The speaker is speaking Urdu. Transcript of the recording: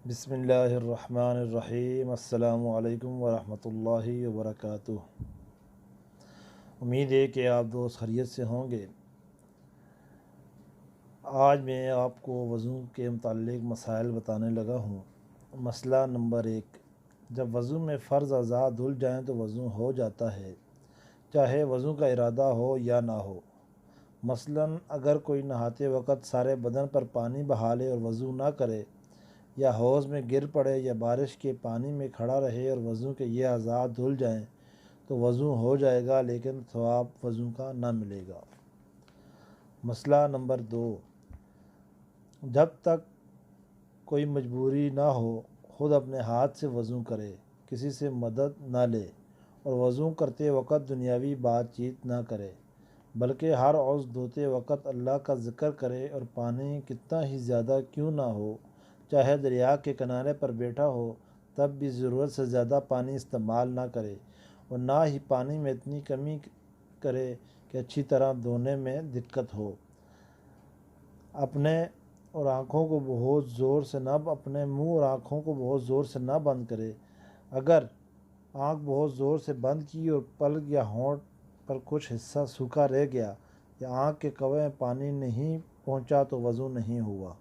بسم اللہ الرحمن الرحیم۔ السلام علیکم ورحمۃ اللہ وبرکاتہ۔ امید ہے کہ آپ دوست خیریت سے ہوں گے۔ آج میں آپ کو وضو کے متعلق مسائل بتانے لگا ہوں۔ مسئلہ نمبر 1، جب وضو میں فرض اعضاء دھل جائیں تو وضو ہو جاتا ہے، چاہے وضو کا ارادہ ہو یا نہ ہو۔ مثلاً اگر کوئی نہاتے وقت سارے بدن پر پانی بہا لے اور وضو نہ کرے، یا حوض میں گر پڑے یا بارش کے پانی میں کھڑا رہے اور وضو کے یہ اعضاء دھل جائیں تو وضو ہو جائے گا، لیکن ثواب وضو کا نہ ملے گا۔ مسئلہ نمبر 2، جب تک کوئی مجبوری نہ ہو خود اپنے ہاتھ سے وضو کرے، کسی سے مدد نہ لے اور وضو کرتے وقت دنیاوی بات چیت نہ کرے، بلکہ ہر عضو دھوتے وقت اللہ کا ذکر کرے اور پانی کتنا ہی زیادہ کیوں نہ ہو، چاہے دریا کے کنارے پر بیٹھا ہو، تب بھی ضرورت سے زیادہ پانی استعمال نہ کرے اور نہ ہی پانی میں اتنی کمی کرے کہ اچھی طرح دھونے میں دقت ہو۔ اپنے اور آنکھوں کو بہت زور سے نہ اپنے منہ اور آنکھوں کو بہت زور سے نہ بند کرے۔ اگر آنکھ بہت زور سے بند کی اور پلک یا ہونٹ پر کچھ حصہ سوکھا رہ گیا یا آنکھ کے کوے میں پانی نہیں پہنچا تو وضو نہیں ہوا۔